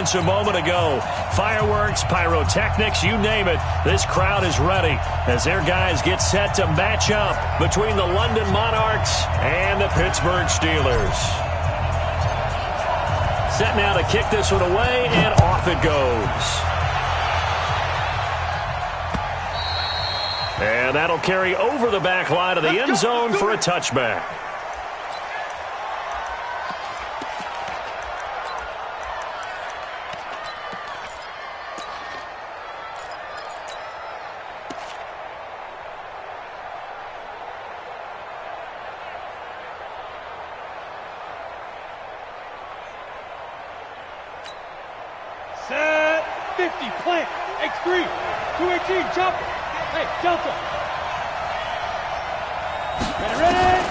seconds a moment ago. Fireworks, pyrotechnics, you name it. This crowd is ready as their guys get set to match up between the London Monarchs and the Pittsburgh Steelers. Set now to kick this one away, and off it goes. And that'll carry over the back line of the end zone for a touchback. Set 50, plant, X3, 218, jump. Hey, Delta. Ready.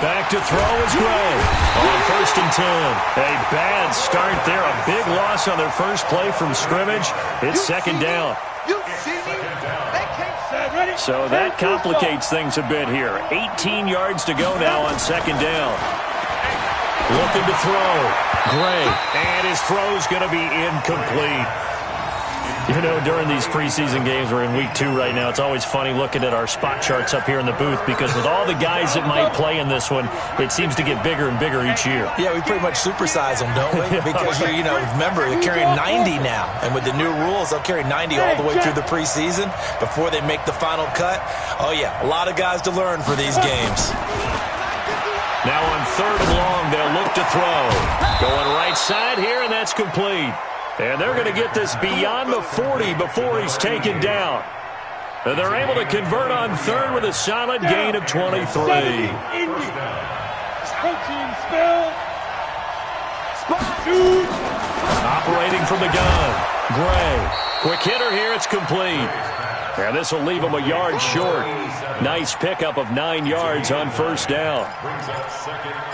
Back to throw is Gray on 1st and 10. A bad start there. A big loss on their first play from scrimmage. It's second down. So that complicates things a bit here. 18 yards to go now on second down. Looking to throw. Gray. And his throw's going to be incomplete. You know, during these preseason games, we're in week 2 right now, it's always funny looking at our spot charts up here in the booth because with all the guys that might play in this one, it seems to get bigger and bigger each year. Yeah, we pretty much supersize them, don't we? Because, you know, remember, they're carrying 90 now. And with the new rules, they'll carry 90 all the way through the preseason before they make the final cut. Oh, yeah, a lot of guys to learn for these games. Now on 3rd and long, they'll look to throw. Going right side here, and that's complete. And they're going to get this beyond the 40 before he's taken down. And they're able to convert on 3rd with a solid gain of 23. Protein spill. Operating from the gun. Gray. Quick hitter here. It's complete. And this will leave him a yard short. Nice pickup of 9 yards on 1st down.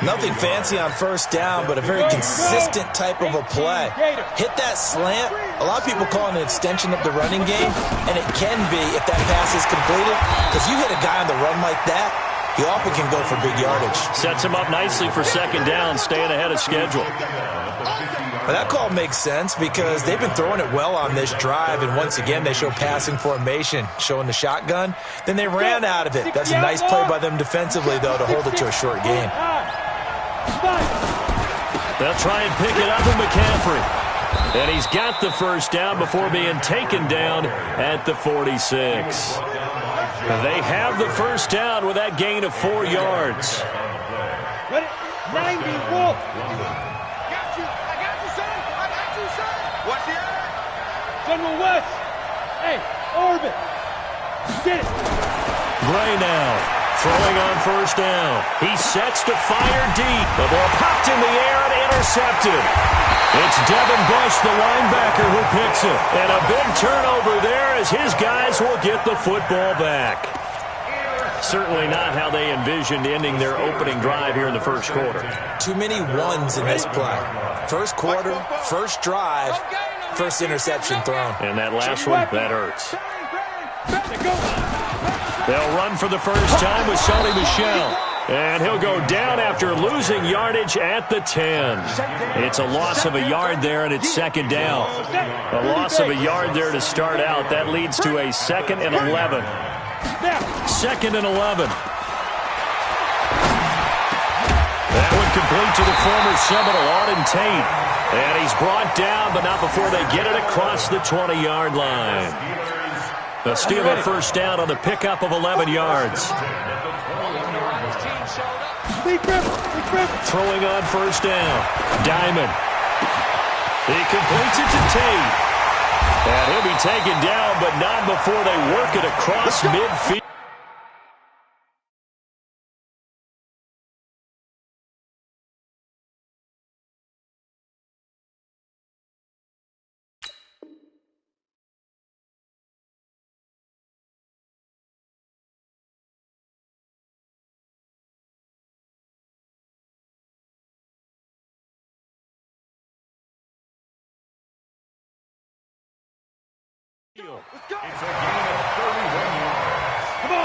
Nothing fancy on 1st down, but a very consistent type of a play. Hit that slant. A lot of people call it an extension of the running game, and it can be if that pass is completed, because you hit a guy on the run like that, he often can go for big yardage. Sets him up nicely for second down, staying ahead of schedule. Well, that call makes sense because they've been throwing it well on this drive, and once again, they show passing formation, showing the shotgun. Then they ran out of it. That's a nice play by them defensively, though, to hold it to a short gain. They'll try and pick it up with McCaffrey. And he's got the 1st down before being taken down at the 46. They have the 1st down with that gain of 4 yards. 90, Wolf. General West. Hey, Orbit. Get it. Gray now. Throwing on 1st down. He sets to fire deep. The ball popped in the air and intercepted. It's Devin Bush, the linebacker, who picks it. And a big turnover there as his guys will get the football back. Certainly not how they envisioned ending their opening drive here in the 1st quarter. Too many ones in this play. 1st quarter, 1st drive, 1st interception thrown. And that last one, that hurts. They'll run for the 1st time with Sonny Michel. And he'll go down after losing yardage at the 10. It's a loss of a yard there, and it's second down. A loss of a yard there to start out. That leads to a 2nd and 11. 2nd and 11. That one complete to the former Seminole, Auden Tate. And he's brought down, but not before they get it across the 20-yard line. They'll steal their 1st down on the pickup of 11 yards. Throwing on 1st down. Diamond. He completes it to Tate. And he'll be taken down, but not before they work it across midfield.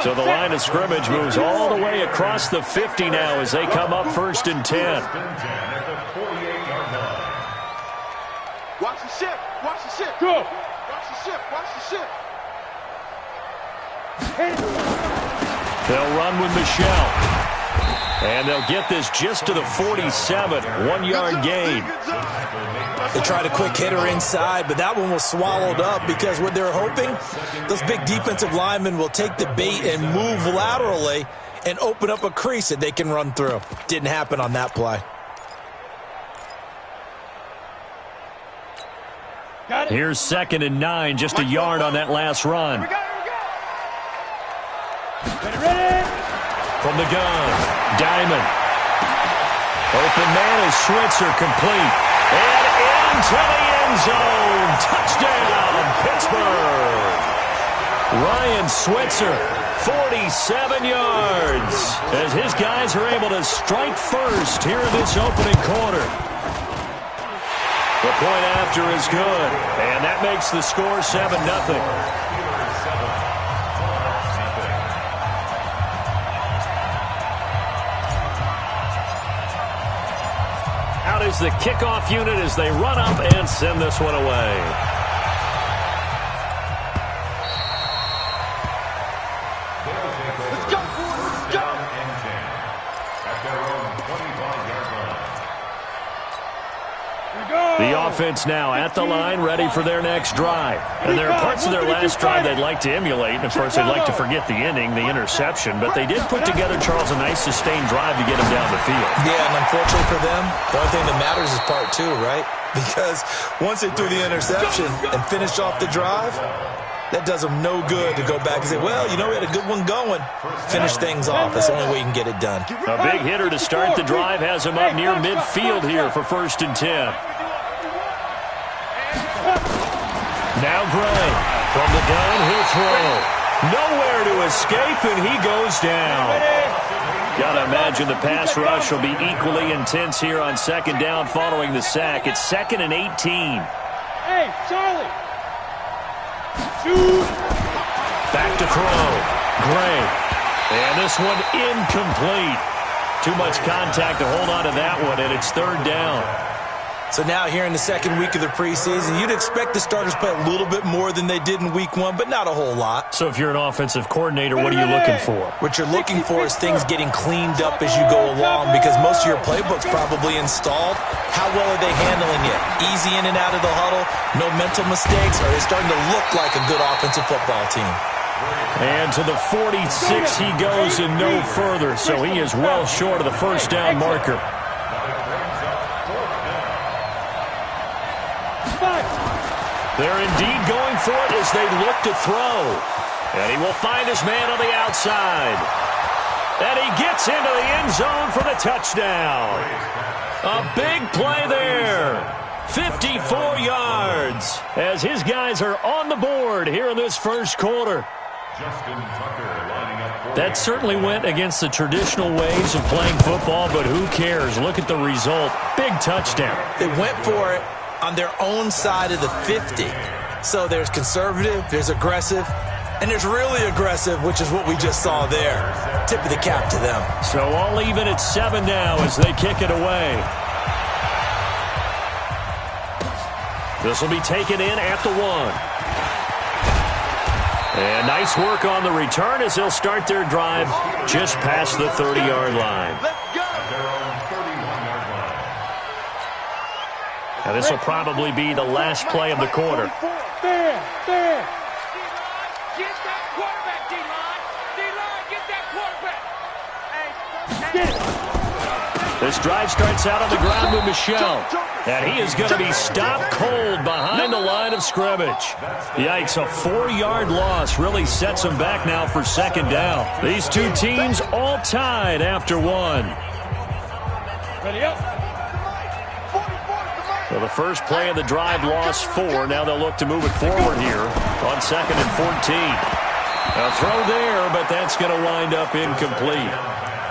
So the line of scrimmage moves all the way across the 50 now as they come up 1st and 10. Watch the ship. Watch the ship. Go. Watch the ship. Watch the ship. They'll run with Michelle. And they'll get this just to the 47. 1 yard gain. They tried a quick hitter inside, but that one was swallowed up because what they're hoping, those big defensive linemen will take the bait and move laterally and open up a crease that they can run through. Didn't happen on that play. Here's 2nd and 9, just a yard on that last run. From the gun, Diamond. Open man is Switzer, complete. And into the end zone. Touchdown, Pittsburgh. Ryan Switzer, 47 yards, as his guys are able to strike first here in this opening quarter. The point after is good, and that makes the score 7-0. Out is the kickoff unit as they run up and send this one away. Let's go, boys. Let's go. The offense now at the line, ready for their next drive. And there are parts of their last drive they'd like to emulate. And, of course, they'd like to forget the ending, the interception. But they did put together, Charles, a nice sustained drive to get them down the field. Yeah, and unfortunately for them, the only thing that matters is part 2, right? Because once they threw the interception and finished off the drive, that does them no good to go back and say, well, you know, we had a good one going. Finish things off. That's the only way you can get it done. A big hitter to start the drive has him up near midfield here for 1st and 10. Now Gray, from the gun, he'll throw. Nowhere to escape, and he goes down. Gotta imagine the pass rush will be equally intense here on 2nd down following the sack. It's 2nd and 18. Hey, Charlie. Shoot. Back to throw. Gray. And this one incomplete. Too much contact to hold on to that one, and it's 3rd down. So now here in the 2nd week of the preseason, you'd expect the starters to play a little bit more than they did in week 1, but not a whole lot. So if you're an offensive coordinator, what are you looking for? What you're looking for is things getting cleaned up as you go along, because most of your playbook's probably installed. How well are they handling it? Easy in and out of the huddle, no mental mistakes, or are they starting to look like a good offensive football team? And to the 46 he goes and no further, so he is well short of the 1st down marker. They're indeed going for it as they look to throw. And he will find his man on the outside. And he gets into the end zone for the touchdown. A big play there. 54 yards as his guys are on the board here in this 1st quarter. That certainly went against the traditional ways of playing football, but who cares? Look at the result. Big touchdown. They went for it on their own side of the 50. So there's conservative, there's aggressive, and there's really aggressive, which is what we just saw there. Tip of the cap to them. So all even at 7 now as they kick it away. This will be taken in at the 1. And nice work on the return as they'll start their drive just past the 30-yard line. Now this will probably be the last play of the quarter. Fair. Get that quarterback, D-line. D-line, get that quarterback. This drive starts out on the ground with Michelle. And he is going to be stopped cold behind the line of scrimmage. Yikes, a 4-yard loss really sets them back now for 2nd down. These two teams all tied after 1. Ready up. Well, the first play of the drive lost 4. Now they'll look to move it forward here on 2nd and 14. A throw there, but that's going to wind up incomplete.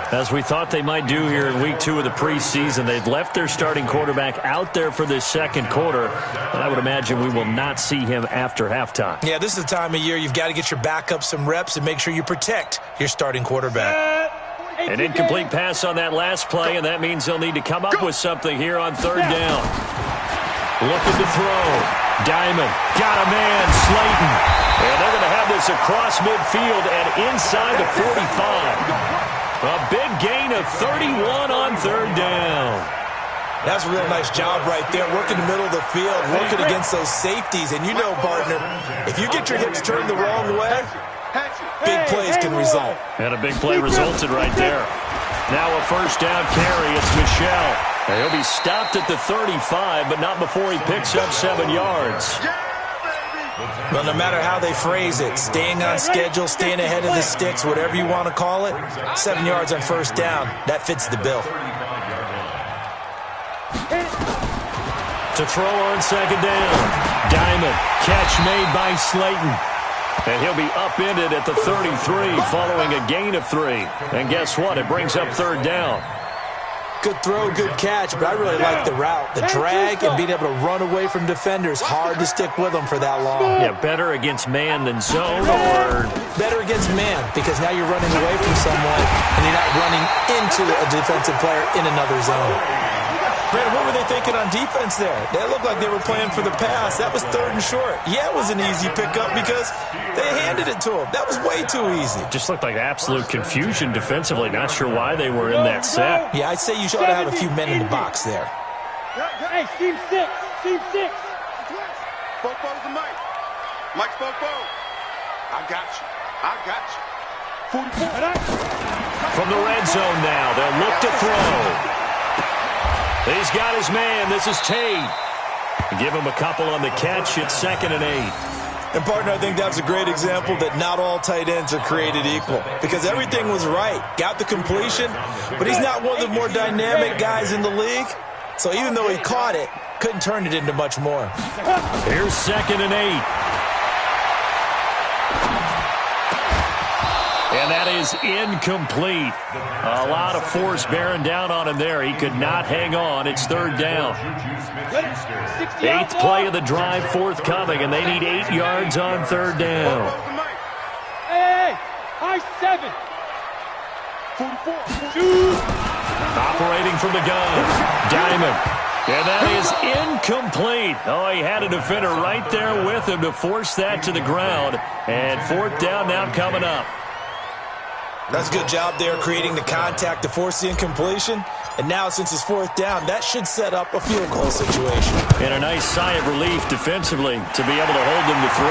As we thought they might do here in week 2 of the preseason, they've left their starting quarterback out there for this 2nd quarter, and I would imagine we will not see him after halftime. Yeah, this is the time of year you've got to get your backup some reps and make sure you protect your starting quarterback. An incomplete pass on that last play, and that means they'll need to come up with something here on 3rd down. Looking to throw. Diamond. Got a man. Slayton. And they're going to have this across midfield and inside the 45. A big gain of 31 on third down. That's a real nice job right there, working the middle of the field, working against those safeties. And you know, partner, if you get your hips turned the wrong way, big plays can result. And a big play resulted right there. Now a first down carry. It's Michel. He'll be stopped at the 35, but not before he picks up 7 yards. Well, no matter how they phrase it, staying on schedule, staying ahead of the sticks, whatever you want to call it, 7 yards on first down, that fits the bill. To throw on second down. Diamond. Catch made by Slayton. And he'll be upended at the 33 following a gain of 3. And guess what? It brings up third down. Good throw, good catch, but I really like the route. The drag and being able to run away from defenders, hard to stick with them for that long. Yeah, better against man than zone, or better against man, because now you're running away from someone and you're not running into a defensive player in another zone. Brandon, what were they thinking on defense there? They looked like they were playing for the pass. That was 3rd and short. Yeah, it was an easy pickup because they handed it to him. That was way too easy. Just looked like absolute confusion defensively. Not sure why they were in that set. Yeah, I'd say you ought to have a few men in the box there. Hey, team 6. Team 6. Bobo's the Mike. Mike's Bobo. I got you. I got you. 44. From the red zone now, they'll look to throw. He's got his man. This is Tate. Give him a couple on the catch. It's 2nd and 8. And, partner, I think that's a great example that not all tight ends are created equal, because everything was right. Got the completion, but he's not one of the more dynamic guys in the league. So even though he caught it, couldn't turn it into much more. Here's 2nd and 8. And that is incomplete. A lot of force bearing down on him there. He could not hang on. It's 3rd down. 8th play of the drive forthcoming, and they need 8 yards on 3rd down. Hey, high 7. 44. 2. Operating from the gun. Diamond. And that is incomplete. Oh, he had a defender right there with him to force that to the ground. And 4th down now coming up. That's a good job there, creating the contact to force the incompletion. And now, since it's 4th down, that should set up a field goal situation. And a nice sigh of relief defensively to be able to hold them to 3.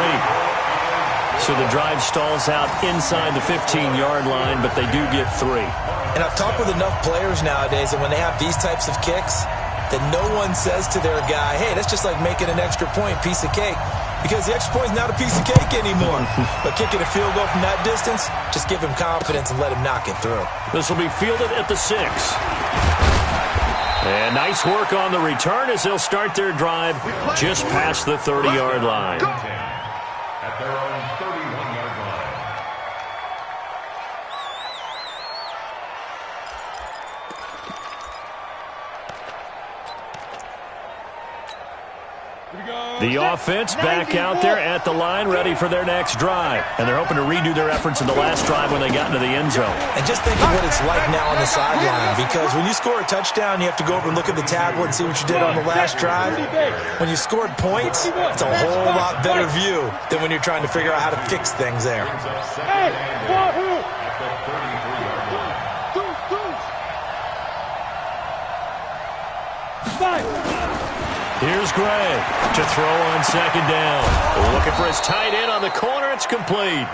So the drive stalls out inside the 15-yard line, but they do get 3. And I've talked with enough players nowadays that when they have these types of kicks, that no one says to their guy, hey, that's just like making an extra point, piece of cake. Because the extra point is not a piece of cake anymore. But kicking a field goal from that distance, just give him confidence and let him knock it through. This will be fielded at the 6. And nice work on the return as they'll start their drive just past the 30-yard line. At their own 31-yard line. The offense back out there at the line, ready for their next drive. And they're hoping to redo their efforts in the last drive when they got into the end zone. And just think of what it's like now on the sideline, because when you score a touchdown, you have to go over and look at the tablet and see what you did on the last drive. When you scored points, it's a whole lot better view than when you're trying to figure out how to fix things there. Hey, Wahoo! Here's Gray to throw on second down. Looking for his tight end on the corner. It's complete.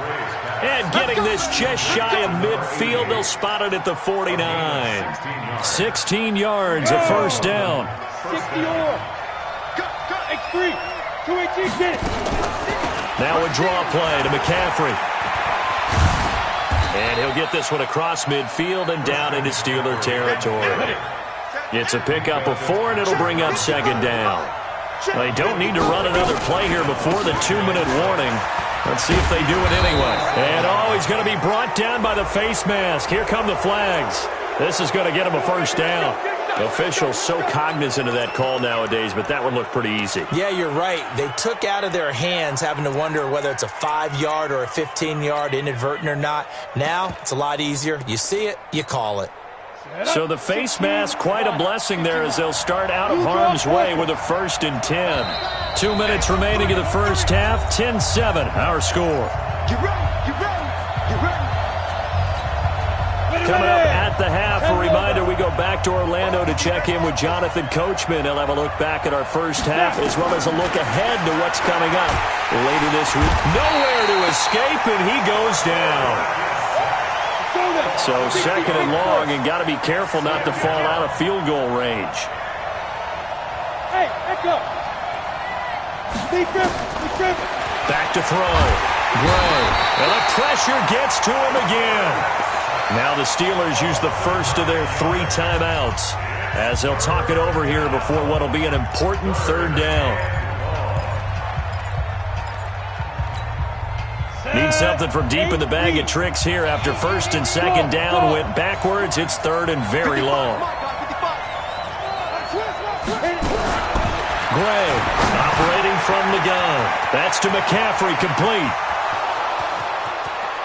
And getting this just shy of midfield. They'll spot it at the 49. 16 yards of first down. 60 or. X3. 218, get it. Now a draw play to McCaffrey. And he'll get this one across midfield and down into Steeler territory. It's a pickup of 4, and it'll bring up second down. They don't need to run another play here before the 2-minute warning. Let's see if they do it anyway. And, oh, he's going to be brought down by the face mask. Here come the flags. This is going to get him a first down. Officials so cognizant of that call nowadays, but that one looked pretty easy. Yeah, you're right. They took out of their hands having to wonder whether it's a 5-yard or a 15-yard inadvertent or not. Now, it's a lot easier. You see it, you call it. So the face mask, quite a blessing there as they'll start out of harm's way with a 1st and 10. 2 minutes remaining in the first half, 10-7, our score. Get ready, get ready, get ready. Coming up at the half, a reminder we go back to Orlando to check in with Jonathan Coachman. He'll have a look back at our first half as well as a look ahead to what's coming up later this week. Nowhere to escape, and he goes down. So 2nd and long, and got to be careful not to fall out of field goal range. Hey, echo. Defense. Back to throw. Gray. And the pressure gets to him again. Now the Steelers use the first of their 3 timeouts as they'll talk it over here before what will be an important 3rd down. Need something from deep in the bag of tricks here after 1st and 2nd down. Went backwards. It's 3rd and very long. Gray operating from the gun. That's to McCaffrey, complete.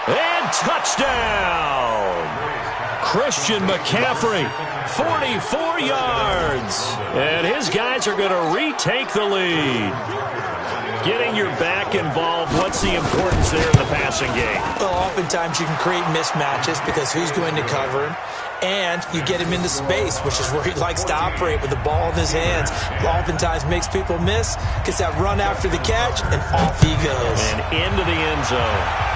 And touchdown! Christian McCaffrey, 44 yards. And his guys are going to retake the lead. Getting your back involved, what's the importance there in the passing game? Well, oftentimes you can create mismatches because who's going to cover him? And you get him into space, which is where he likes to operate with the ball in his hands. Oftentimes makes people miss, gets that run after the catch, and off he goes. And into the end zone.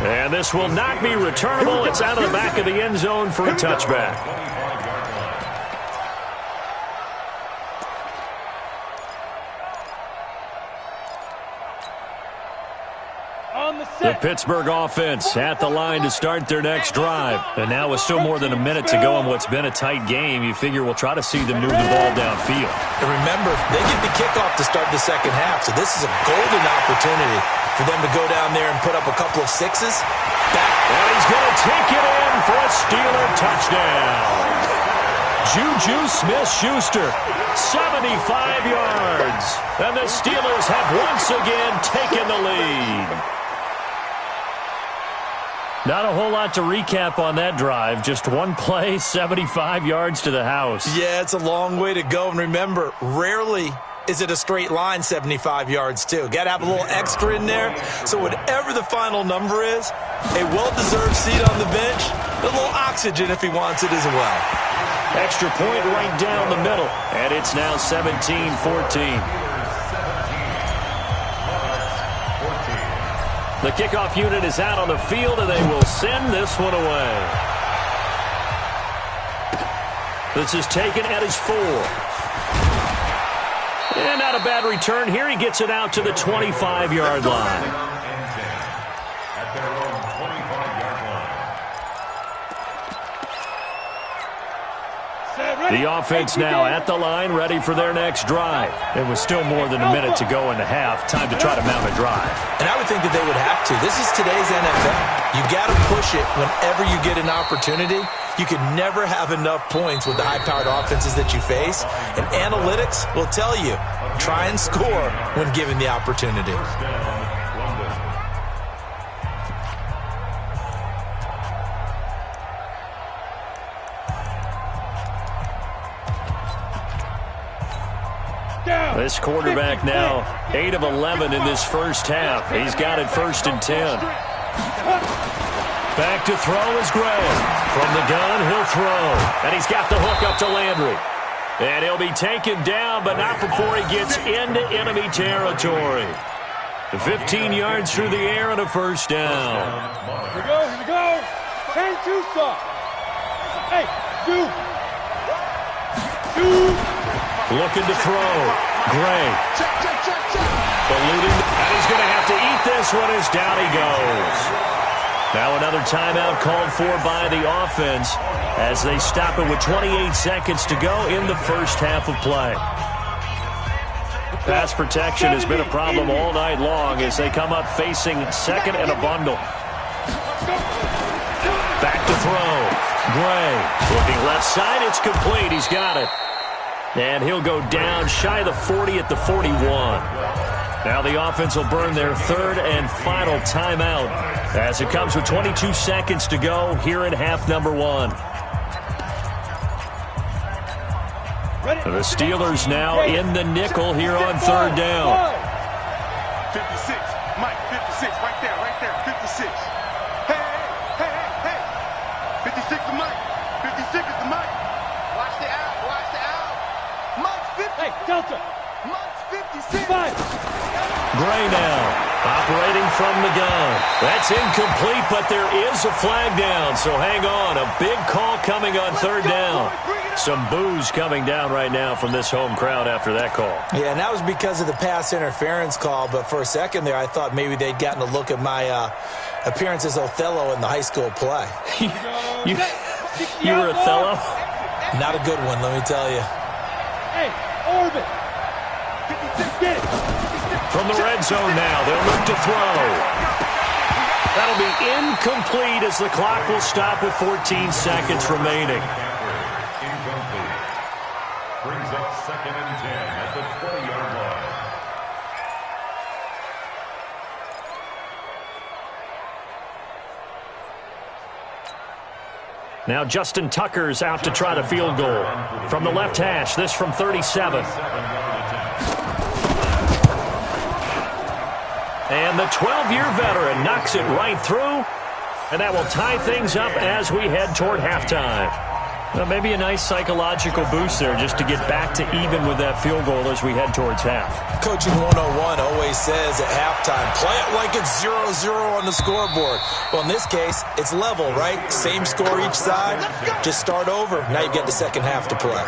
And this will not be returnable. It's out of the back of the end zone for a touchback. The Pittsburgh offense at the line to start their next drive. And now with still more than a minute to go in what's been a tight game, you figure we'll try to see them move the ball downfield. And remember, they get the kickoff to start the second half, so this is a golden opportunity for them to go down there and put up a couple of 6s. And he's going to take it in for a Steeler touchdown. Juju Smith-Schuster, 75 yards. And the Steelers have once again taken the lead. Not a whole lot to recap on that drive. Just one play, 75 yards to the house. Yeah, it's a long way to go. And remember, rarely is it a straight line 75 yards, too. Got to have a little extra in there. So whatever the final number is, a well-deserved seat on the bench, a little oxygen if he wants it as well. Extra point right down the middle. And it's now 17-14. The kickoff unit is out on the field, and they will send this one away. This is taken at his 4. And not a bad return here. He gets it out to the 25-yard line. The offense now at the line, ready for their next drive. It was still more than a minute to go in the half. Time to try to mount a drive. And I would think that they would have to. This is today's NFL. You got to push it whenever you get an opportunity. You can never have enough points with the high-powered offenses that you face. And analytics will tell you, try and score when given the opportunity. This quarterback now 8 of 11 in this first half. He's got it 1st and 10. Back to throw is Gray. From the gun, he'll throw. And he's got the hook up to Landry. And he'll be taken down, but not before he gets into enemy territory. 15 yards through the air and a 1st down. Here we go. 10-2 soft. Hey, Looking to throw. Gray. Ballooning. And he's going to have to eat this one as down he goes. Now another timeout called for by the offense as they stop it with 28 seconds to go in the first half of play. Pass protection has been a problem all night long as they come up facing 2nd and a bundle. Back to throw. Gray. Looking left side. It's complete. He's got it. And he'll go down shy of the 40 at the 41. Now the offense will burn their third and final timeout as it comes with 22 seconds to go here in half number one. The Steelers now in the nickel here on third down. 56. Mike, 56. Right there. 56. Hey. 56 to Mike. 56 is to Mike. Watch the out. Mike's 50. Hey, Delta. Mike's 56. 5. Gray now operating from the gun. That's incomplete, but there is a flag down, so hang on. A big call coming on third down. Some boos coming down right now from this home crowd after that call. Yeah, and that was because of the pass interference call, but for a second there I thought maybe they'd gotten a look at my appearance as Othello in the high school play. You were Othello? Not a good one, let me tell you. Hey, Orbit. Get it. From the red zone now, they'll look to throw. That'll be incomplete as the clock will stop with 14 seconds remaining. Incomplete. Brings up 2nd and 10 at the 20-yard line. Now Justin Tucker's out to try the field goal. From the left hash, this from 37. And the 12-year veteran knocks it right through. And that will tie things up as we head toward halftime. Well, maybe a nice psychological boost there just to get back to even with that field goal as we head towards half. Coaching 101 always says at halftime, play it like it's 0-0 on the scoreboard. Well, in this case, it's level, right? Same score each side. Just start over. Now you get the second half to play.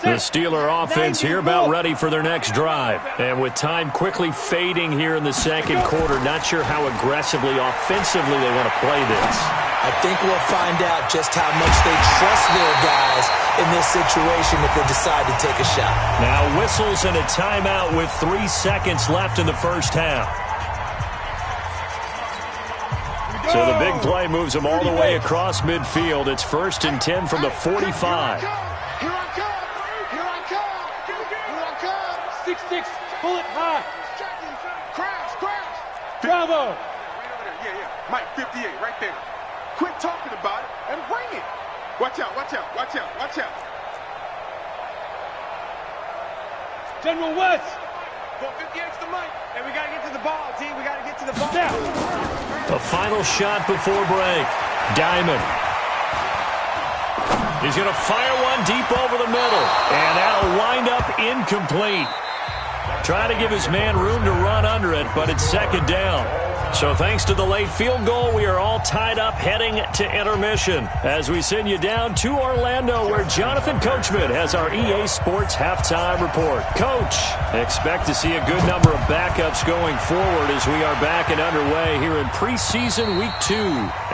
The Steeler offense here about ready for their next drive. And with time quickly fading here in the second quarter, not sure how aggressively, offensively they want to play this. I think we'll find out just how much they trust their guys in this situation if they decide to take a shot. Now whistles and a timeout with 3 seconds left in the first half. So the big play moves them all the way across midfield. It's 1st and 10 from the 45. Here I come. 6-6. Pull it high. Crash. Bravo. Yeah. Mike, 58, right there. Quit talking about it and bring it. Watch out. General West. Go 58's to Mike. And we got to get to the ball, team. We got to get to the ball. Now. A final shot before break. Diamond. He's going to fire one deep over the middle. And that'll wind up incomplete. Trying to give his man room to run under it, but it's 2nd down. So thanks to the late field goal, we are all tied up heading to intermission as we send you down to Orlando where Jonathan Coachman has our EA Sports halftime report. Coach, expect to see a good number of backups going forward as we are back and underway here in preseason week 2.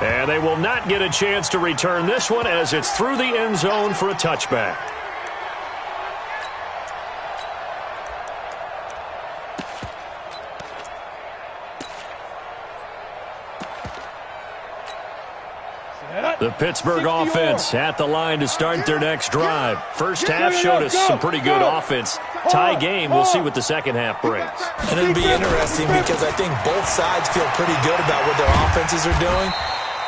And they will not get a chance to return this one as it's through the end zone for a touchback. The Pittsburgh offense at the line to start their next drive. First half showed us some pretty good offense. Tie game, we'll see what the second half brings. And it'll be interesting because I think both sides feel pretty good about what their offenses are doing.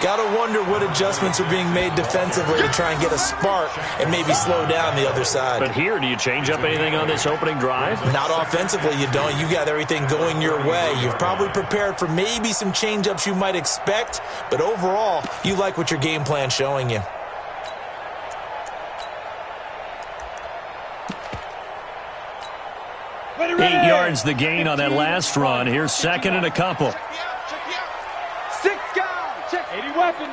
Got to wonder what adjustments are being made defensively to try and get a spark and maybe slow down the other side. But here, do you change up anything on this opening drive? Not offensively, you don't. You got everything going your way. You've probably prepared for maybe some change-ups you might expect, but overall, you like what your game plan's showing you. Ready. 8 yards the gain on that last run. Here's 2nd and a couple. 6 guys. Check 80 weapon.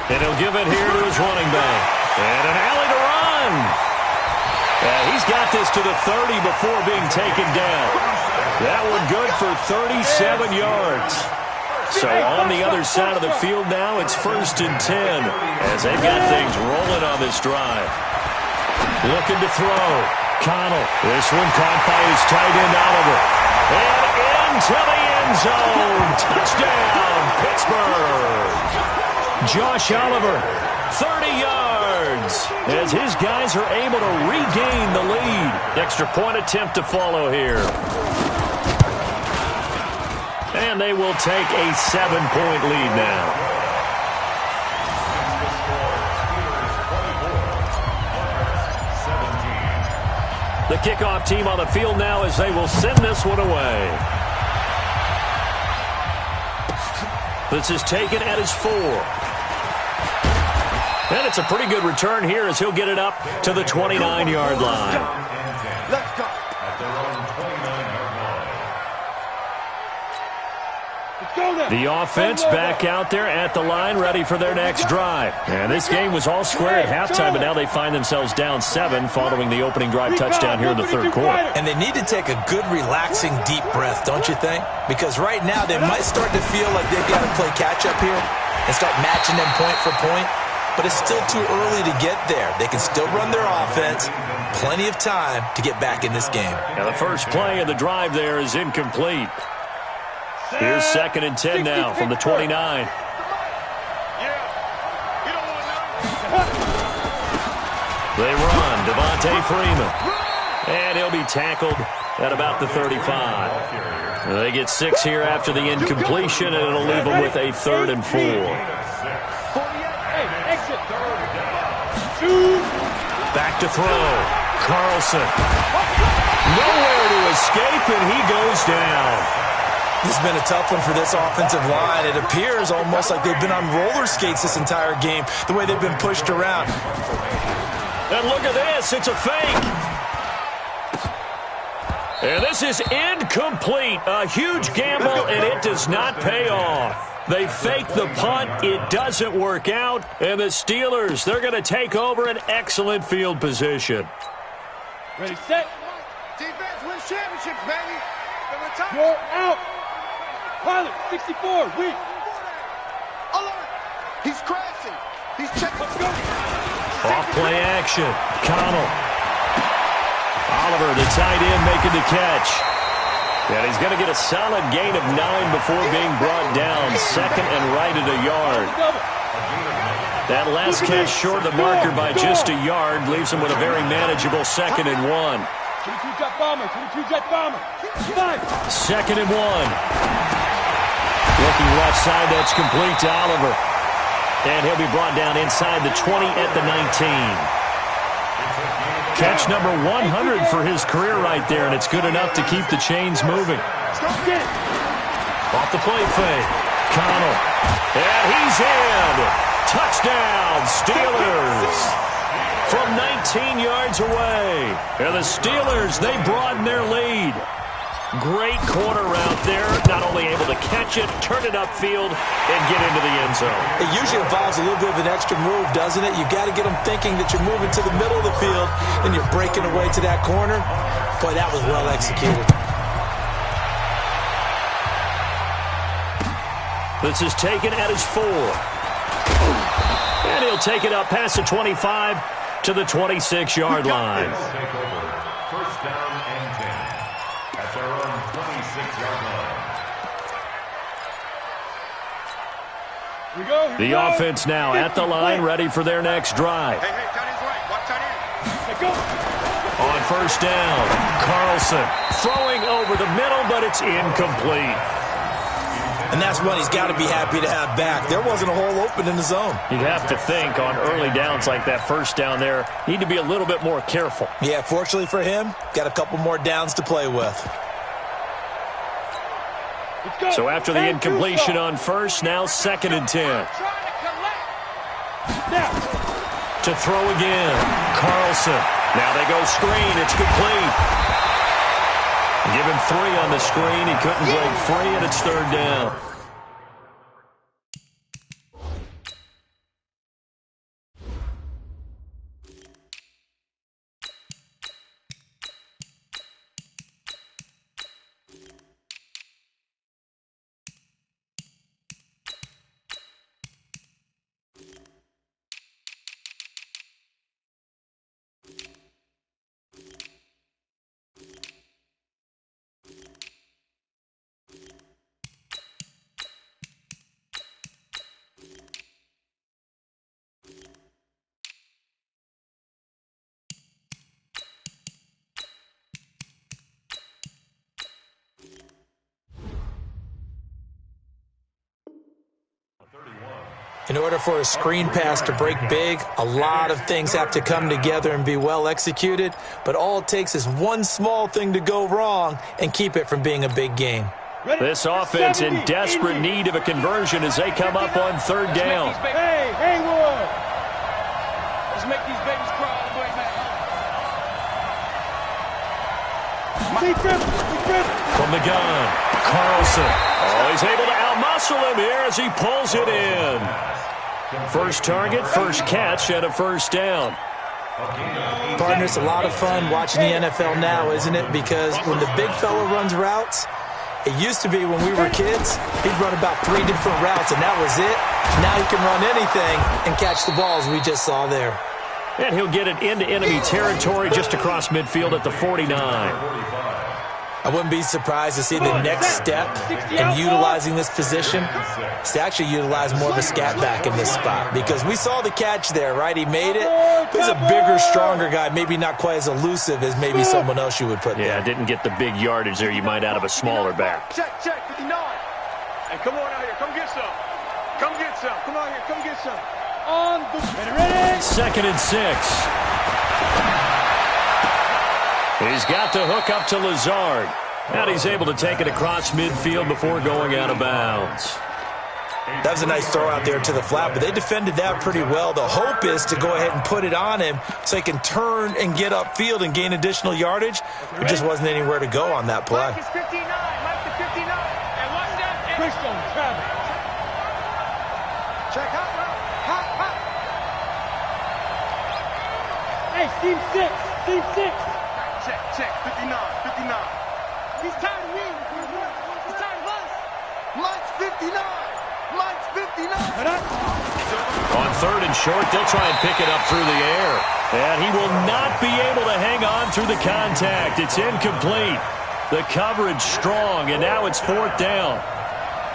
And he'll give it here to his running back. And an alley to run. He's got this to the 30 before being taken down. That one good for 37 yards. So on the other side of the field now, it's 1st and 10 as they've got things rolling on this drive. Looking to throw. Connell. This one caught by his tight end Oliver. And into the end zone. Touchdown, Pittsburgh. Josh Oliver, 30 yards as his guys are able to regain the lead. Extra point attempt to follow here. And they will take a 7-point lead now. The kickoff team on the field now as they will send this one away. This is taken at his 4. And it's a pretty good return here as he'll get it up to the 29-yard line. Let's go. The offense back out there at the line, ready for their next drive. And this game was all square at halftime, but now they find themselves down 7 following the opening drive touchdown here in the third quarter. And they need to take a good, relaxing, deep breath, don't you think? Because right now they might start to feel like they've got to play catch-up here and start matching them point for point. But it's still too early to get there. They can still run their offense. Plenty of time to get back in this game. Now the first play of the drive there is incomplete. Here's 2nd and 10 now from the 29. They run. Devontae Freeman. And he'll be tackled at about the 35. They get 6 here after the incompletion, and it'll leave them with a 3rd and 4. Back to throw. Carlson. Nowhere to escape, and he goes down. This has been a tough one for this offensive line. It appears almost like they've been on roller skates this entire game, the way they've been pushed around. And look at this. It's a fake. And this is incomplete. A huge gamble, and it does not pay off. They fake the punt. It doesn't work out. And the Steelers, they're going to take over an excellent field position. Ready, set. Defense wins championships, baby. You're out. Pilot, 64, weak. Alert. He's crashing. He's checking. Let's go. Off play action. Connell. Oliver, the tight end, making the catch. And he's going to get a solid gain of 9 before being brought down. 2nd and right at a yard. That last catch short of the marker by just a yard leaves him with a very manageable 2nd and 1. 22 jet bomber, 22 jet bomber. 2nd and 1. Looking left side, that's complete to Oliver. And he'll be brought down inside the 20 at the 19. Catch number 100 for his career right there, and it's good enough to keep the chains moving. Off the play fake. Connell. And he's in. Touchdown, Steelers. From 19 yards away. And the Steelers, they broaden their lead. Great corner route there. Not only able to catch it, turn it upfield, and get into the end zone. It usually involves a little bit of an extra move, doesn't it? You've got to get them thinking that you're moving to the middle of the field and you're breaking away to that corner. Boy, that was well executed. This is taken at his 4. And he'll take it up past the 25 to the 26-yard line. First down and 10 at their own 26-yard line. The offense now at the line, ready for their next drive. Hey, tight end's right. Watch tight end. Go. On first down, Carlson throwing over the middle, but it's incomplete. And that's one he's got to be happy to have back. There wasn't a hole open in the zone. You'd have to think on early downs like that first down there, need to be a little bit more careful. Yeah, fortunately for him, got a couple more downs to play with. So after the incompletion on first, now 2nd and 10. To throw again, Carlson. Now they go screen. It's complete. Give him 3 on the screen. He couldn't break free, and it's 3rd down. In order for a screen pass to break big, a lot of things have to come together and be well executed, but all it takes is one small thing to go wrong and keep it from being a big game. This offense in desperate need of a conversion as they come up on third down. Hey, Haywood! Let's make these babies crawl all the way back. From the gun, Carlson. Oh, he's able to outmuscle him here as he pulls it in. First target, first catch, and a first down. Partner, it's a lot of fun watching the NFL now, isn't it? Because when the big fella runs routes, it used to be when we were kids, he'd run about 3 different routes, and that was it. Now he can run anything and catch the balls we just saw there. And he'll get it into enemy territory just across midfield at the 49. I wouldn't be surprised to see the next step in utilizing this position is to actually utilize more of a scat back in this spot, because we saw the catch there, right? He made it. He's a bigger, stronger guy, maybe not quite as elusive as maybe someone else you would put there. Yeah, didn't get the big yardage there you might out of a smaller back. Check, 59. Hey, come on out here. Come get some. Come get some. Come out here. Come get some. On the ready. 2nd and 6. He's got the hook up to Lazard. And he's able to take it across midfield before going out of bounds. That was a nice throw out there to the flat, but they defended that pretty well. The hope is to go ahead and put it on him so he can turn and get upfield and gain additional yardage. There just wasn't anywhere to go on that play. Mike is 59. Mike is 59. And watch that. Christian Travis. Check hot route. Hot, hot. Hey, team 6. Team 6. Check. 59. 59. He's tired of me. He's tired of us. Mike's 59. Mike's 59. On 3rd and short, they'll try and pick it up through the air. And he will not be able to hang on through the contact. It's incomplete. The coverage strong, and now it's 4th down.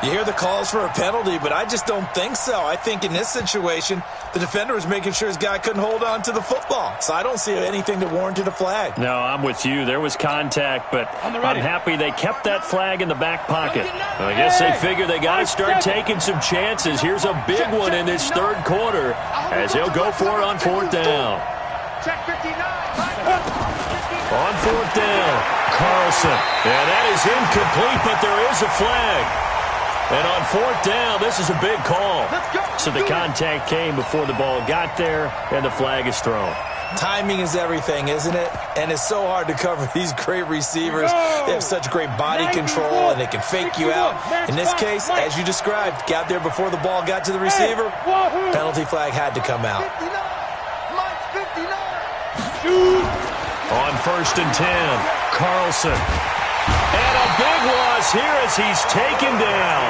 You hear the calls for a penalty, but I just don't think so. I think in this situation, the defender was making sure his guy couldn't hold on to the football. So I don't see anything that warranted a flag. No, I'm with you. There was contact, but I'm happy they kept that flag in the back pocket. I guess they figure they got to start taking some chances. Here's a big one in this 3rd quarter as they'll go for it on 4th down. Check 59. On 4th down, Carlson. Yeah, that is incomplete, but there is a flag. And on 4th down, this is a big call. So the contact came before the ball got there, and the flag is thrown. Timing is everything, isn't it? And it's so hard to cover these great receivers. They have such great body control, and they can fake you out. In this case, as you described, got there before the ball got to the receiver. Penalty flag had to come out. 59. Mike's 59. On 1st and 10, Carlson. And a big loss here as he's taken down.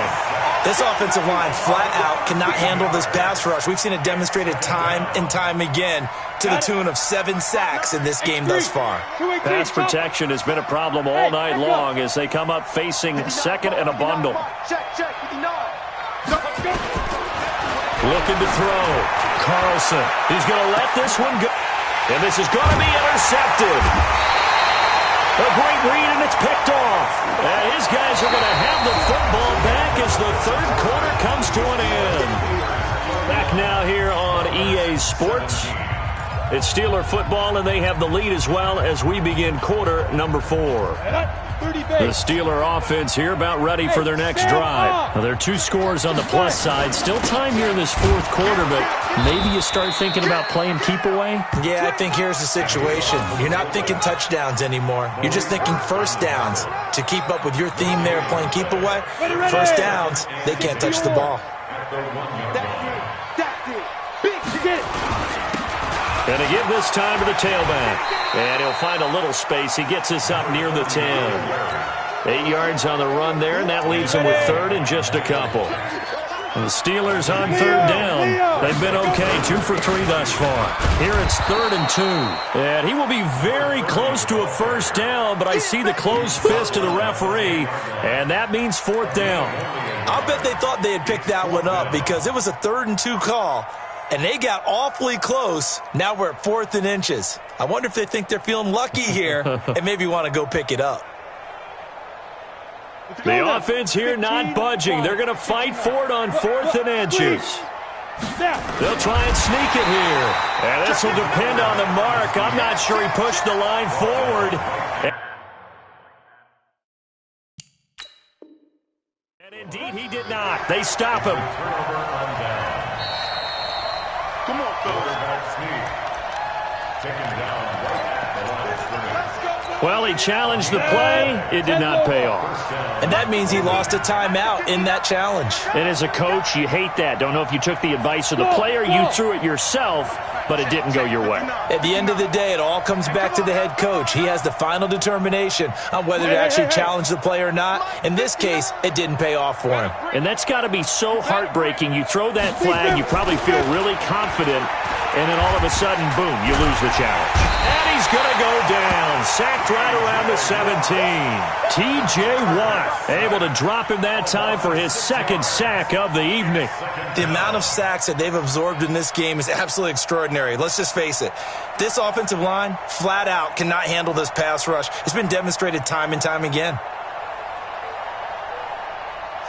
This offensive line flat out cannot handle this pass rush. We've seen it demonstrated time and time again to the tune of 7 sacks in this game thus far. Pass protection has been a problem all night long as they come up facing 2nd and a bundle. Check, 59. Looking to throw. Carlson. He's going to let this one go. And this is going to be intercepted. A great read, and it's picked off. And his guys are going to have the football back as the 3rd quarter comes to an end. Back now here on EA Sports. It's Steeler football, and they have the lead as well as we begin quarter number 4. The Steeler offense here about ready for their next drive. Now, there are 2 scores on the plus side. Still time here in this 4th quarter, but maybe you start thinking about playing keep away? Yeah, I think here's the situation. You're not thinking touchdowns anymore. You're just thinking first downs. To keep up with your theme there, playing keep away, first downs, they can't touch the ball. That's it. Big, you get it. Going to give this time to the tailback. And he'll find a little space. He gets this up near the 10. 8 yards on the run there, and that leaves him with 3rd and just a couple. And the Steelers on 3rd down. They've been okay, 2 for 3 thus far. Here it's 3rd and 2. And he will be very close to a first down, but I see the closed fist of the referee, and that means 4th down. I'll bet they thought they had picked that one up because it was a 3rd and 2 call. And they got awfully close. Now we're at 4th and inches. I wonder if they think they're feeling lucky here and maybe want to go pick it up. The offense here not budging. They're going to fight for it on 4th and inches. They'll try and sneak it here. And this will depend on the mark. I'm not sure he pushed the line forward. And indeed, he did not. They stop him. Come on, Quarterback sneak. Taken down right at the line of scrimmage. Well, he challenged the play. It did not pay off. And that means he lost a timeout in that challenge. And as a coach, you hate that. Don't know if you took the advice of the player. You threw it yourself, but it didn't go your way. At the end of the day, it all comes back to the head coach. He has the final determination on whether to actually challenge the play or not. In this case, it didn't pay off for him. And that's got to be so heartbreaking. You throw that flag, you probably feel really confident, and then all of a sudden, boom, you lose the challenge. And he's going to go down. Sacked right around the 17. T.J. Watt able to drop him that time for his second sack of the evening. The amount of sacks that they've absorbed in this game is absolutely extraordinary. Let's just face it. This offensive line, flat out, cannot handle this pass rush. It's been demonstrated time and time again.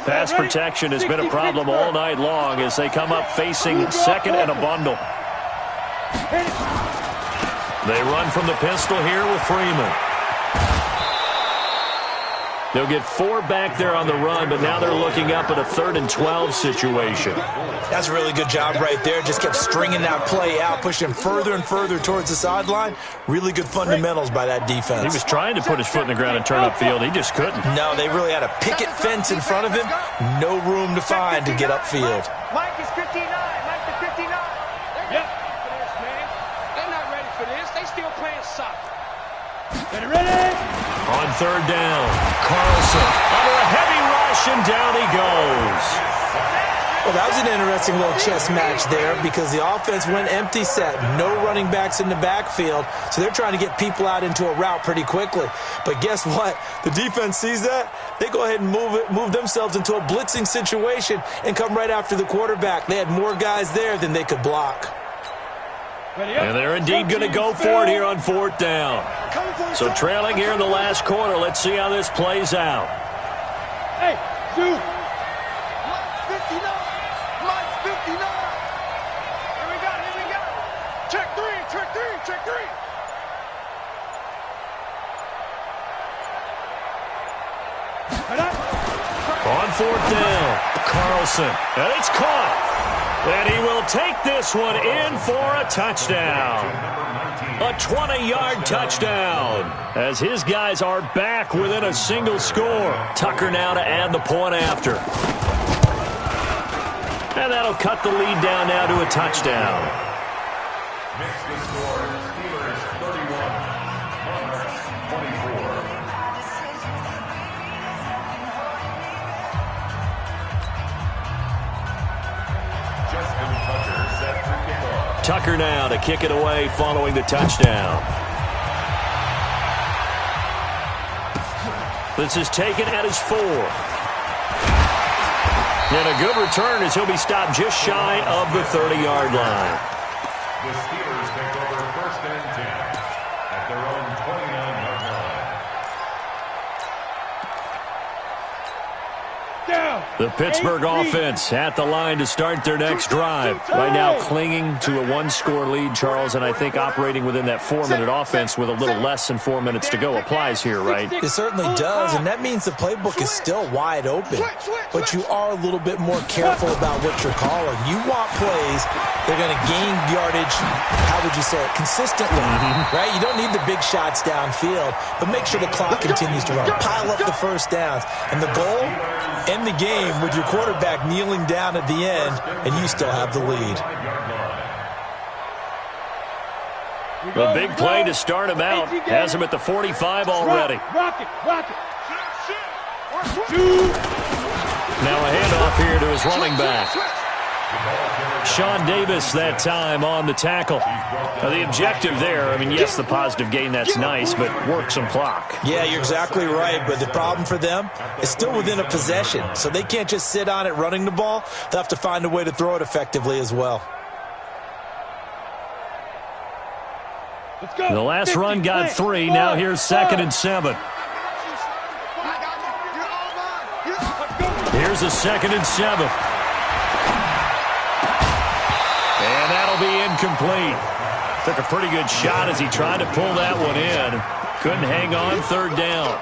Pass protection has been a problem all night long as they come up facing second and a bundle. They run from the pistol here with Freeman. They'll get 4 back there on the run, but now they're looking up at a 3rd and 12 situation. That's a really good job right there. Just kept stringing that play out, pushing further and further towards the sideline. Really good fundamentals by that defense. He was trying to put his foot in the ground and turn upfield. He just couldn't. No, they really had a picket fence in front of him. No room to find to get upfield. Mike is 59. Mike is 59. Yep. They're not ready for this. They still playing soccer. Ready? On 3rd down, Carlson under a heavy rush, and down he goes. Well, that was an interesting little chess match there because the offense went empty set. No running backs in the backfield, so they're trying to get people out into a route pretty quickly. But guess what? The defense sees that. They go ahead and move themselves into a blitzing situation and come right after the quarterback. They had more guys there than they could block. And they're indeed going to go for it here on 4th down. So trailing here in the last quarter. Let's see how this plays out. Hey, dude. Mike's 59. Mike's 59. Here we go. Here we go. Check 3. Check 3. Check 3. On 4th down, Carlson. And it's caught. And he will take this one in for a touchdown. A 20-yard touchdown. As his guys are back within a single score. Tucker now to add the point after. And that'll cut the lead down now to a touchdown. Makes the score Steelers 31, Monarchs 24. Justin Tucker set for kickoff. Tucker now to kick it away following the touchdown. This is taken at his 4. And a good return as he'll be stopped just shy of the 30-yard line. The Steelers take over 1st and 10 at their own 29-yard line. Down. The Pittsburgh offense at the line to start their next drive. Right now clinging to a 1-score lead, Charles, and I think operating within that 4-minute offense with a little less than 4 minutes to go applies here, right? It certainly does, and that means the playbook is still wide open. But you are a little bit more careful about what you're calling. You want plays that are going to gain yardage, how would you say it, consistently, right? You don't need the big shots downfield, but make sure the clock continues to run. Pile up the first downs. And the goal, end the game with your quarterback kneeling down at the end, and you still have the lead. A big play to start him out. Has him at the 45 already. Rock it. Now a handoff here to his running back. Sean Davis that time on the tackle. Now the objective there, I mean, yes, the positive gain, that's nice, but work some clock. Yeah, you're exactly right, but the problem for them is still within a possession, so they can't just sit on it running the ball. They'll have to find a way to throw it effectively as well. Let's go. The last run got 3. Now here's 2nd and 7. Here's a 2nd and 7. incomplete. Took a pretty good shot as he tried to pull that one in. Couldn't hang on, third down.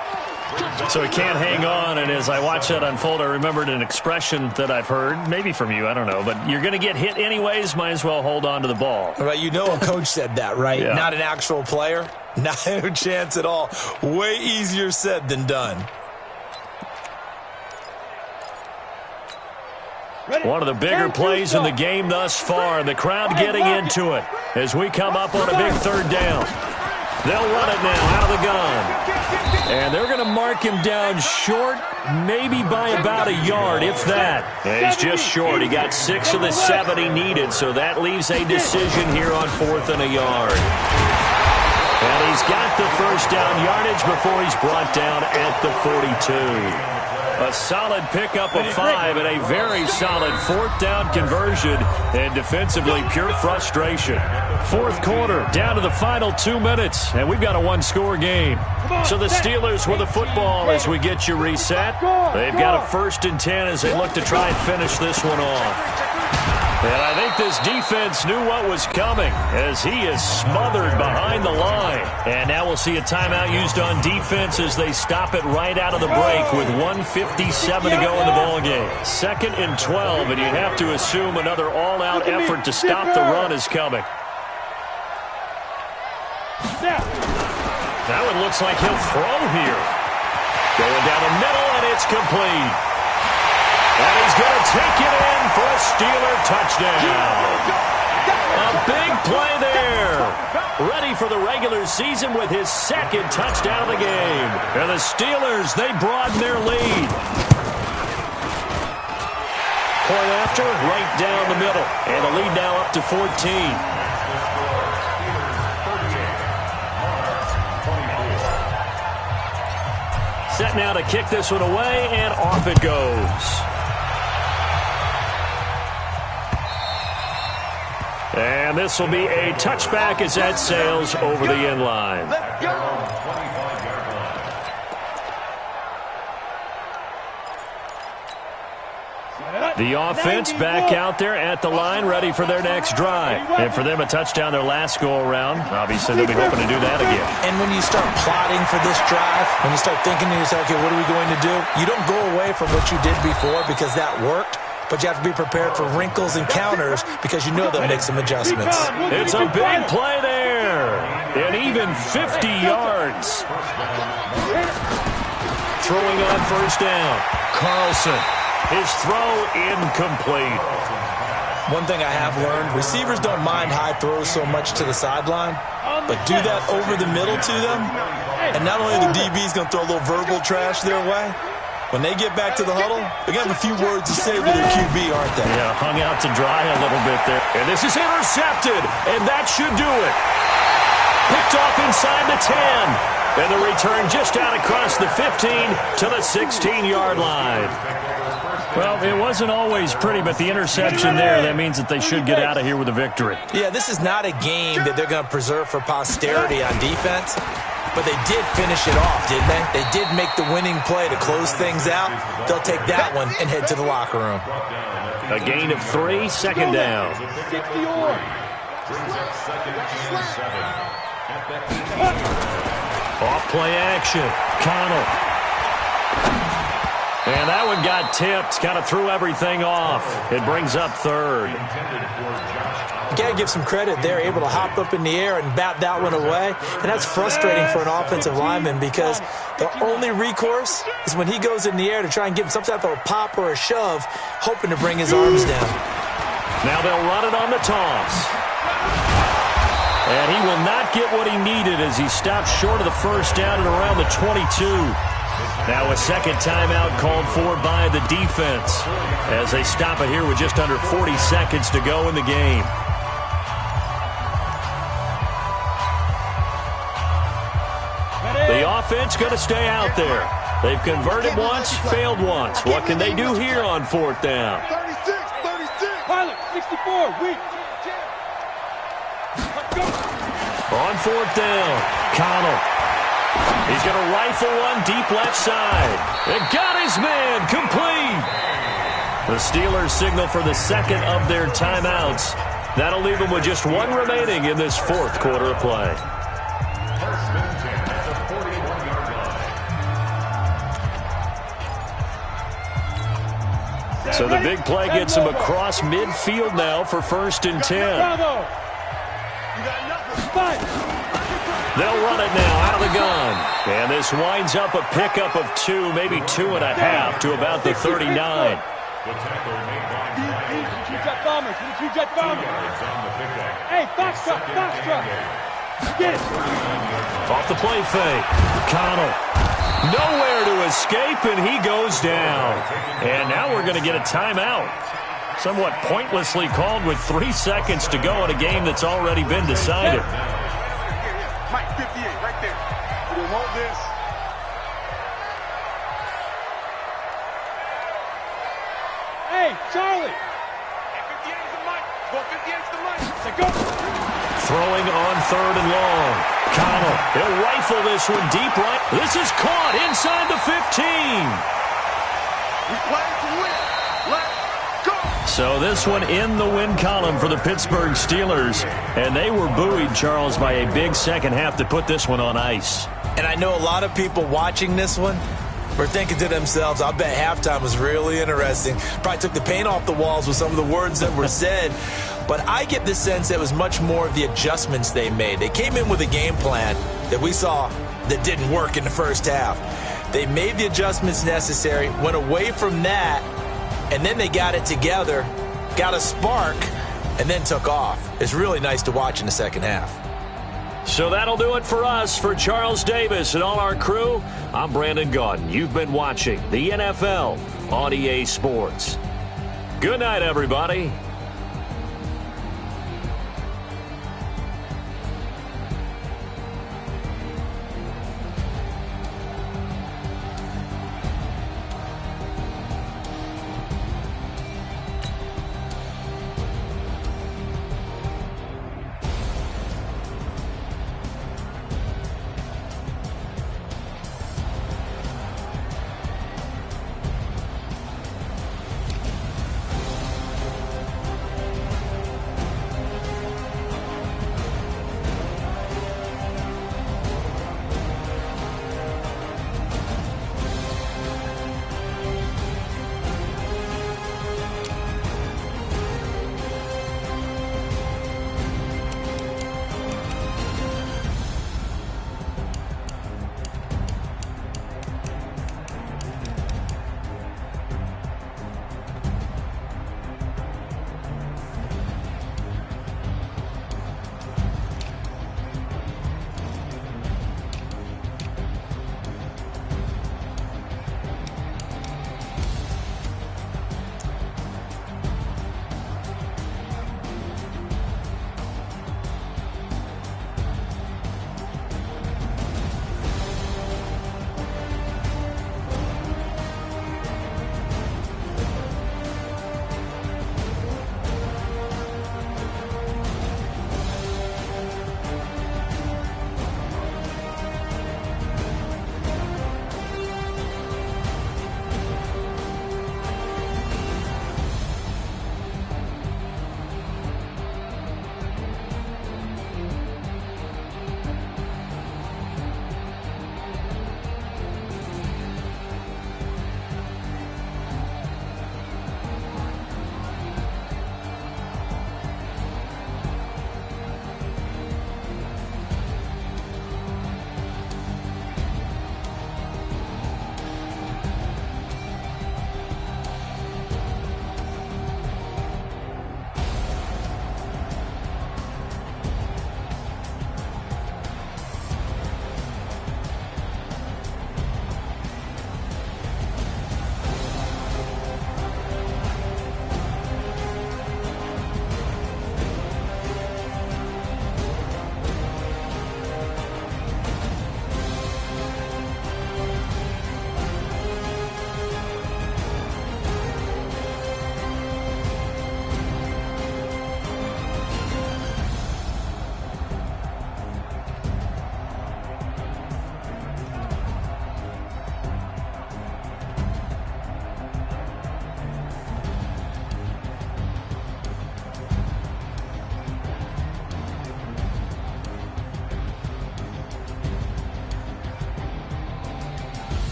So he can't hang on, and as I watch that unfold, I remembered an expression that I've heard, maybe from you, I don't know, but you're going to get hit anyways, might as well hold on to the ball. Right, you know a coach said that, right? Yeah. Not an actual player. Not a chance at all. Way easier said than done. One of the bigger plays in the game thus far. The crowd getting into it as we come up on a big third down. They'll run it now out of the gun. And they're going to mark him down short, maybe by about a yard, if that. And he's just short. He got 6 of the 7 he needed, so that leaves a decision here on 4th and a yard. And he's got the first down yardage before he's brought down at the 42. A solid pickup of 5 and a very solid 4th down conversion, and defensively pure frustration. 4th quarter, down to the final 2 minutes, and we've got a 1-score game. So the Steelers with the football as we get you reset. They've got a 1st and 10 as they look to try and finish this one off. And I think this defense knew what was coming as he is smothered behind the line. And now we'll see a timeout used on defense as they stop it right out of the break with 1:57 to go in the ballgame. 2nd and 12, and you have to assume another all-out effort to stop the run is coming. That one looks like he'll throw here. Going down the middle, and it's complete. And he's going to take it in for a Steeler touchdown. A big play there. Ready for the regular season with his 2nd touchdown of the game. And the Steelers, they broaden their lead. Point after, right down the middle. And the lead now up to 14. Set now to kick this one away, and off it goes. And this will be a touchback as that sails over the end line. The offense back out there at the line, ready for their next drive. And for them, a touchdown their last go-around. Obviously, they'll be hoping to do that again. And when you start plotting for this drive, when you start thinking to yourself, okay, what are we going to do? You don't go away from what you did before because that worked. But you have to be prepared for wrinkles and counters because you know they'll make some adjustments. It's a big play there. And even 50 yards. Throwing on 1st down. Carlson. His throw incomplete. One thing I have learned, receivers don't mind high throws so much to the sideline, but do that over the middle to them, and not only the DB's going to throw a little verbal trash their way, when they get back to the huddle, they're going to have a few words to say to their QB, aren't they? Yeah, hung out to dry a little bit there. And this is intercepted, and that should do it. Picked off inside the 10. And the return just out across the 15 to the 16-yard line. Well, it wasn't always pretty, but the interception there, that means that they should get out of here with a victory. Yeah, this is not a game that they're going to preserve for posterity on defense. But they did finish it off, didn't they? They did make the winning play to close things out. They'll take that one and head to the locker room. A gain of 3, 2nd down. Off play action. Connell. And that one got tipped. Kind of threw everything off. It brings up 3rd. You got to give some credit. They're able to hop up in the air and bat that one away. And that's frustrating for an offensive lineman because the only recourse is when he goes in the air to try and give some type of a pop or a shove, hoping to bring his arms down. Now they'll run it on the toss. And he will not get what he needed as he stops short of the 1st down at around the 22. Now a 2nd timeout called for by the defense as they stop it here with just under 40 seconds to go in the game. The offense going to stay out there. They've converted once, failed once. What can they do here on 4th down? 36. Pilot, 64, weak. On 4th down, Connell. He's going to rifle one deep left side. And got his man complete. The Steelers signal for the 2nd of their timeouts That'll leave them with just one remaining in this fourth quarter of play. First and 10 at the 41-yard line. So the big play gets them across midfield now for first and 10. They'll run it now out of the gun. And this winds up a pickup of 2, maybe 2.5 to about the 39. The tackle made by Hey, box truck. Get it. Off the play fake. Connell. Nowhere to escape, and he goes down. And now we're going to get a timeout. Somewhat pointlessly called with 3 seconds to go in a game that's already been decided. Mike 58, right there. We want this. Hey, Charlie. 58 is the Mike. Go 58 is the Mike. Say go. Throwing on third and long. Connell, he'll rifle this one deep right. This is caught inside the 15. We play to win. Let's go. So this one in the win column for the Pittsburgh Steelers. And they were buoyed, Charles, by a big second half to put this one on ice. And I know a lot of people watching this one were thinking to themselves, I bet halftime was really interesting. Probably took the paint off the walls with some of the words that were said. But I get the sense that it was much more of the adjustments they made. They came in with a game plan that we saw that didn't work in the first half. They made the adjustments necessary, went away from that, and then they got it together, got a spark, and then took off. It's really nice to watch in the second half. So that'll do it for us. For Charles Davis and all our crew, I'm Brandon Gaudin. You've been watching the NFL on EA Sports. Good night, everybody.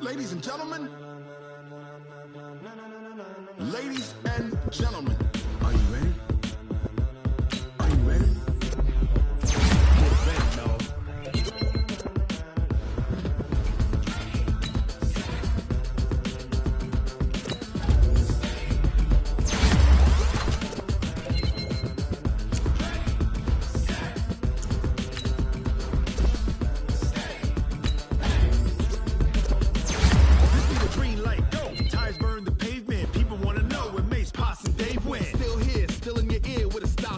Ladies and gentlemen. Ladies and gentlemen. Are you ready? Are you ready? Get ready, dog.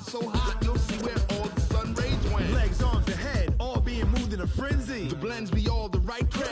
So hot, you'll see where all the sun rays went. Legs, arms, the head, all being moved in a frenzy. The blends be all the right track.